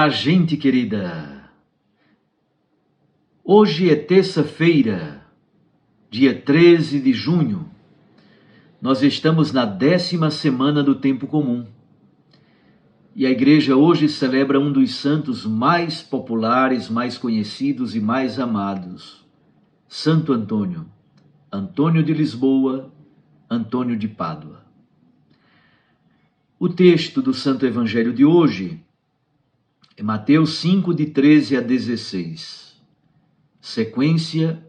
Olá, gente querida! Hoje é terça-feira, dia 13 de junho. Nós estamos na 10ª semana do Tempo Comum. E a igreja hoje celebra um dos santos mais populares, mais conhecidos e mais amados, Santo Antônio, Antônio de Lisboa, Antônio de Pádua. O texto do Santo Evangelho de hoje é Mateus 5, de 13 a 16, sequência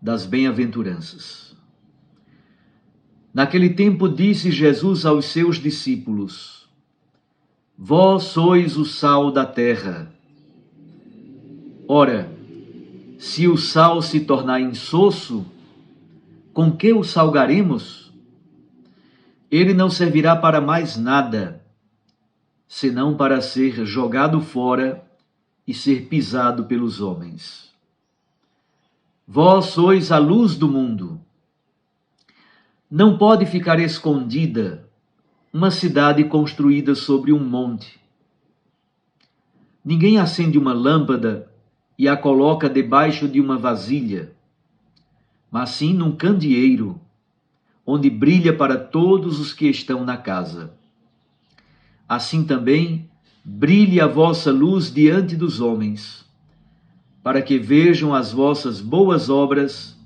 das bem-aventuranças. Naquele tempo disse Jesus aos seus discípulos: Vós sois o sal da terra. Ora, se o sal se tornar insosso, com que o salgaremos? Ele não servirá para mais nada, senão para ser jogado fora e ser pisado pelos homens. Vós sois a luz do mundo. Não pode ficar escondida uma cidade construída sobre um monte. Ninguém acende uma lâmpada e a coloca debaixo de uma vasilha, mas sim num candeeiro, onde brilha para todos os que estão na casa. Assim também, brilhe a vossa luz diante dos homens, para que vejam as vossas boas obras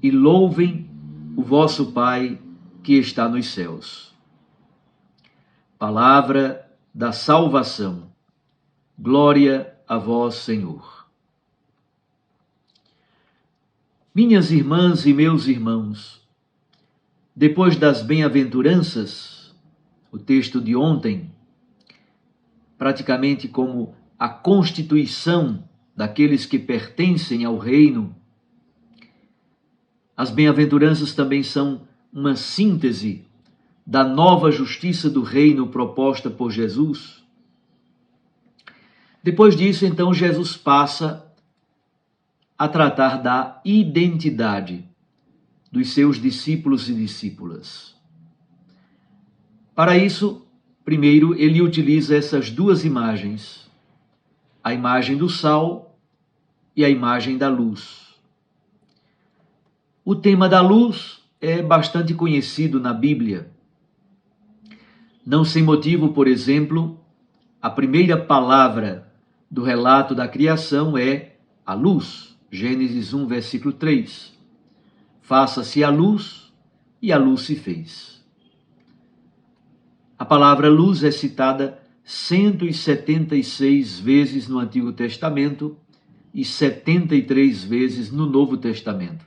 e louvem o vosso Pai que está nos céus. Palavra da salvação. Glória a vós, Senhor. Minhas irmãs e meus irmãos, depois das bem-aventuranças, o texto de ontem, praticamente como a constituição daqueles que pertencem ao reino, as bem-aventuranças também são uma síntese da nova justiça do reino proposta por Jesus. Depois disso, então, Jesus passa a tratar da identidade dos seus discípulos e discípulas. Para isso, primeiro, ele utiliza essas duas imagens, a imagem do sal e a imagem da luz. O tema da luz é bastante conhecido na Bíblia. Não sem motivo, por exemplo, a primeira palavra do relato da criação é a luz. Gênesis 1, versículo 3. Faça-se a luz, e a luz se fez. A palavra luz é citada 176 vezes no Antigo Testamento e 73 vezes no Novo Testamento.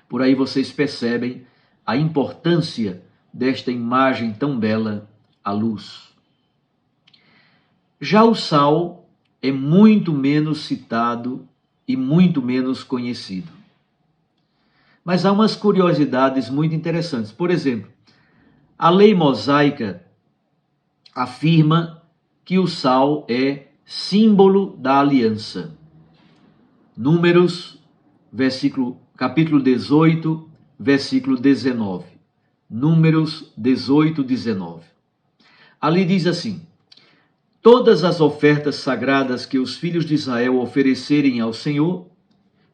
Por aí vocês percebem a importância desta imagem tão bela, a luz. Já o sal é muito menos citado e muito menos conhecido. Mas há umas curiosidades muito interessantes. Por exemplo, a lei mosaica afirma que o sal é símbolo da aliança. Números, capítulo 18, versículo 19. Números 18, 19. Ali diz assim: Todas as ofertas sagradas que os filhos de Israel oferecerem ao Senhor,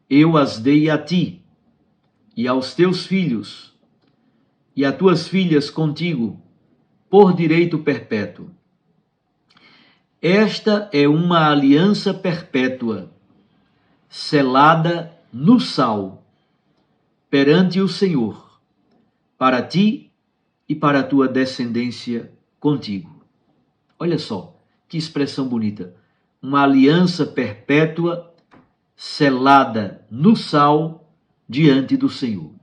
eu as dei a ti e aos teus filhos, e a tuas filhas contigo, por direito perpétuo. Esta é uma aliança perpétua, selada no sal, perante o Senhor, para ti e para a tua descendência contigo. Olha só, que expressão bonita. Uma aliança perpétua, selada no sal, diante do Senhor.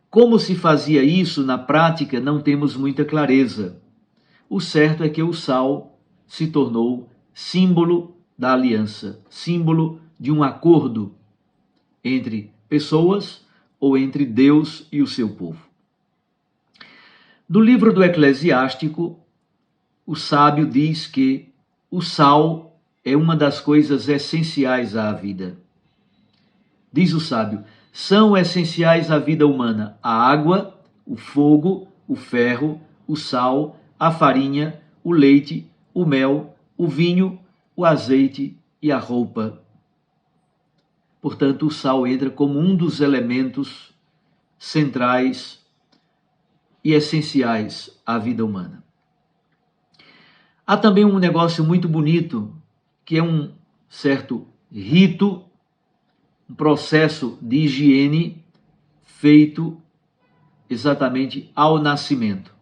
Como se fazia isso na prática, não temos muita clareza. O certo é que o sal se tornou símbolo da aliança, símbolo de um acordo entre pessoas ou entre Deus e o seu povo. No livro do Eclesiástico, o sábio diz que o sal é uma das coisas essenciais à vida. Diz o sábio: são essenciais à vida humana a água, o fogo, o ferro, o sal, a farinha, o leite, o mel, o vinho, o azeite e a roupa. Portanto, o sal entra como um dos elementos centrais e essenciais à vida humana. Há também um negócio muito bonito, que é um certo rito, um processo de higiene feito exatamente ao nascimento.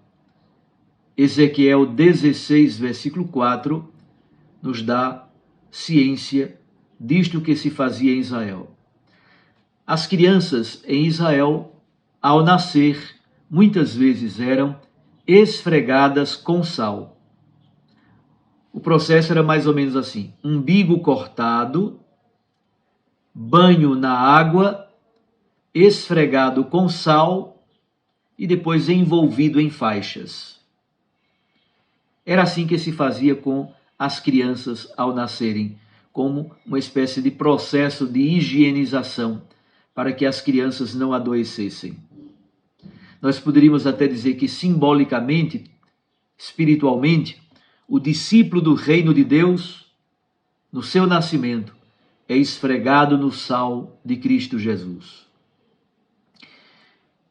Ezequiel 16, versículo 4, nos dá ciência disto que se fazia em Israel. As crianças em Israel, ao nascer, muitas vezes eram esfregadas com sal. O processo era mais ou menos assim: umbigo cortado, banho na água, esfregado com sal e depois envolvido em faixas. Era assim que se fazia com as crianças ao nascerem, como uma espécie de processo de higienização, para que as crianças não adoecessem. Nós poderíamos até dizer que simbolicamente, espiritualmente, o discípulo do reino de Deus, no seu nascimento, é esfregado no sal de Cristo Jesus.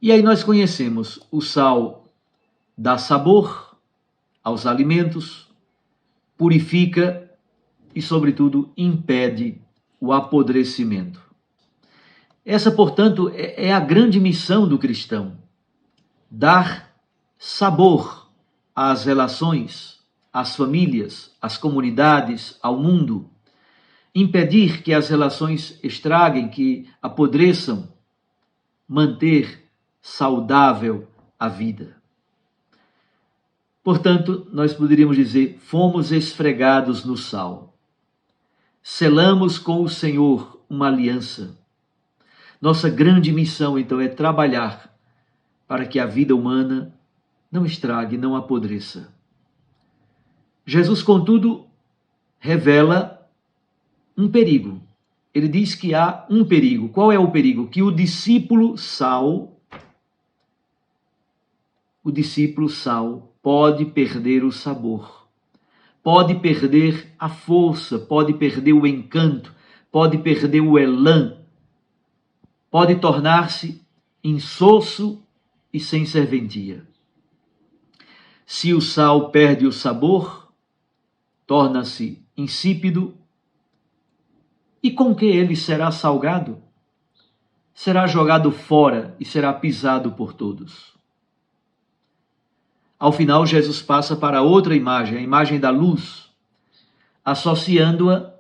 E aí nós conhecemos o sal dá sabor aos alimentos, purifica e, sobretudo, impede o apodrecimento. Essa, portanto, é a grande missão do cristão: dar sabor às relações, às famílias, às comunidades, ao mundo, impedir que as relações estraguem, que apodreçam, manter saudável a vida. Portanto, nós poderíamos dizer: fomos esfregados no sal. Selamos com o Senhor uma aliança. Nossa grande missão, então, é trabalhar para que a vida humana não estrague, não apodreça. Jesus, contudo, revela um perigo. Ele diz que há um perigo. Qual é o perigo? Que o discípulo sal pode perder o sabor, pode perder a força, pode perder o encanto, pode perder o elan, pode tornar-se insosso e sem serventia. Se o sal perde o sabor, torna-se insípido. E com que ele será salgado? Será jogado fora e será pisado por todos. Ao final, Jesus passa para outra imagem, a imagem da luz, associando-a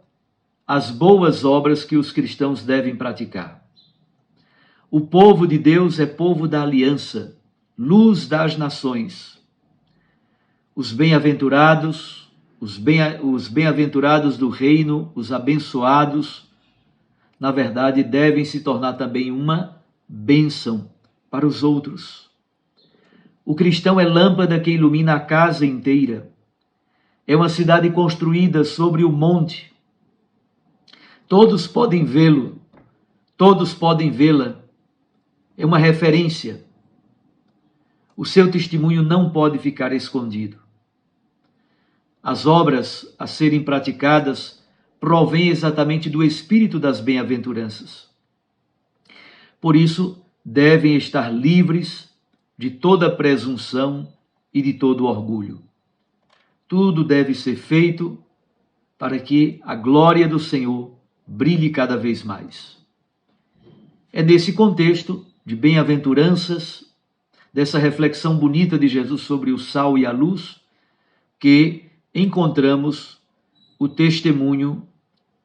às boas obras que os cristãos devem praticar. O povo de Deus é povo da aliança, luz das nações. Os bem-aventurados, os bem-aventurados do reino, os abençoados, na verdade, devem se tornar também uma bênção para os outros. O cristão é lâmpada que ilumina a casa inteira. É uma cidade construída sobre o monte. Todos podem vê-lo, todos podem vê-la. É uma referência. O seu testemunho não pode ficar escondido. As obras a serem praticadas provêm exatamente do espírito das bem-aventuranças. Por isso, devem estar livres de toda presunção e de todo orgulho. Tudo deve ser feito para que a glória do Senhor brilhe cada vez mais. É nesse contexto de bem-aventuranças, dessa reflexão bonita de Jesus sobre o sal e a luz, que encontramos o testemunho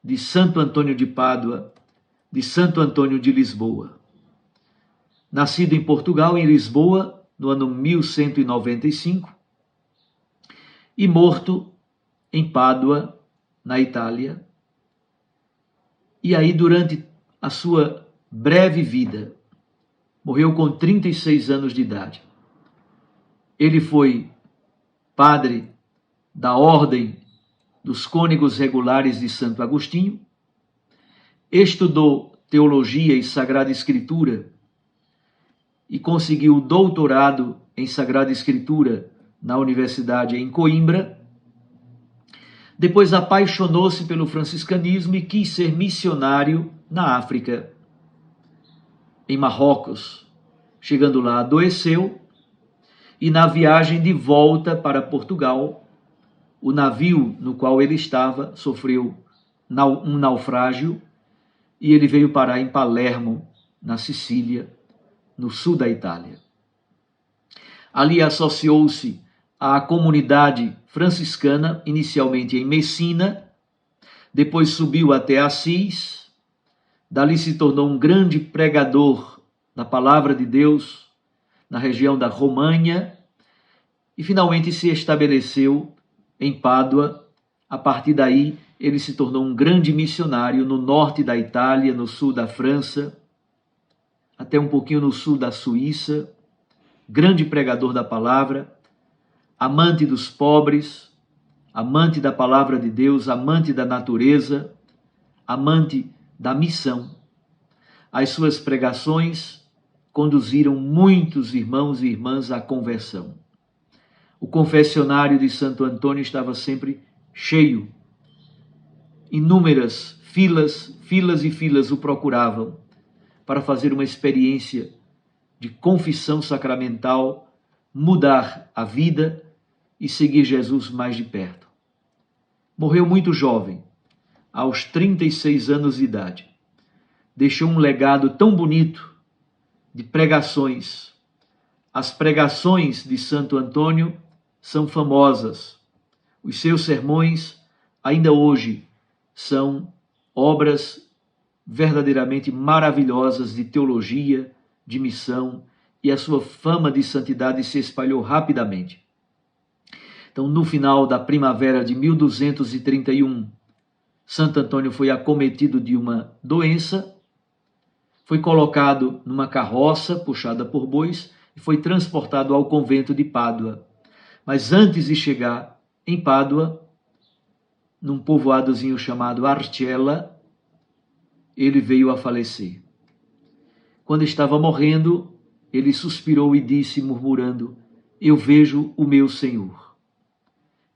de Santo Antônio de Pádua, de Santo Antônio de Lisboa. Nascido em Portugal, em Lisboa, no ano 1195, e morto em Pádua, na Itália. E aí, durante a sua breve vida, morreu com 36 anos de idade. Ele foi padre da Ordem dos Cônegos Regulares de Santo Agostinho, estudou Teologia e Sagrada Escritura e conseguiu o doutorado em Sagrada Escritura na Universidade em Coimbra. Depois apaixonou-se pelo franciscanismo e quis ser missionário na África, em Marrocos. Chegando lá, adoeceu e na viagem de volta para Portugal, o navio no qual ele estava sofreu um naufrágio e ele veio parar em Palermo, na Sicília, no sul da Itália. Ali associou-se à comunidade franciscana, inicialmente em Messina, depois subiu até Assis, dali se tornou um grande pregador da palavra de Deus na região da România e finalmente se estabeleceu em Pádua. A partir daí, ele se tornou um grande missionário no norte da Itália, no sul da França, até um pouquinho no sul da Suíça, grande pregador da palavra, amante dos pobres, amante da palavra de Deus, amante da natureza, amante da missão. As suas pregações conduziram muitos irmãos e irmãs à conversão. O confessionário de Santo Antônio estava sempre cheio. Inúmeras filas e filas o procuravam para fazer uma experiência de confissão sacramental, mudar a vida e seguir Jesus mais de perto. Morreu muito jovem, aos 36 anos de idade. Deixou um legado tão bonito de pregações. As pregações de Santo Antônio são famosas. Os seus sermões, ainda hoje, são obras verdadeiramente maravilhosas de teologia, de missão, e a sua fama de santidade se espalhou rapidamente. Então, no final da primavera de 1231, Santo Antônio foi acometido de uma doença, foi colocado numa carroça puxada por bois e foi transportado ao convento de Pádua. Mas antes de chegar em Pádua, num povoadozinho chamado Arcella, ele veio a falecer. Quando estava morrendo, ele suspirou e disse, murmurando: "Eu vejo o meu Senhor."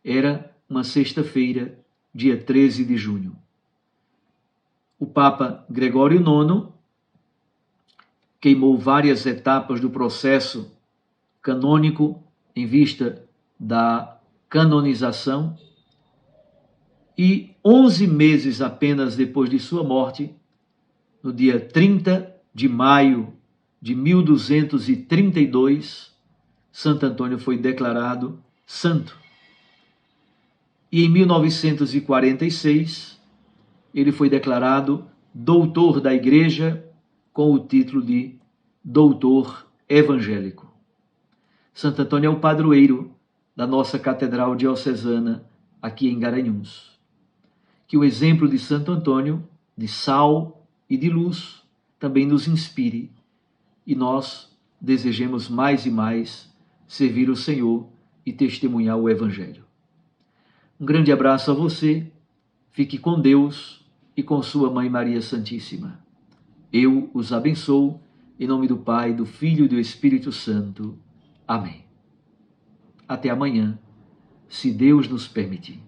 Era uma sexta-feira, dia 13 de junho. O Papa Gregório IX queimou várias etapas do processo canônico em vista da canonização e 11 meses apenas depois de sua morte, no dia 30 de maio de 1232, Santo Antônio foi declarado santo. E em 1946, ele foi declarado doutor da Igreja com o título de doutor evangélico. Santo Antônio é o padroeiro da nossa Catedral Diocesana aqui em Garanhuns. Que o exemplo de Santo Antônio, de sal e de luz, também nos inspire e nós desejemos mais e mais servir o Senhor e testemunhar o Evangelho. Um grande abraço a você, fique com Deus e com sua Mãe Maria Santíssima. Eu os abençoo, em nome do Pai, do Filho e do Espírito Santo. Amém. Até amanhã, se Deus nos permitir.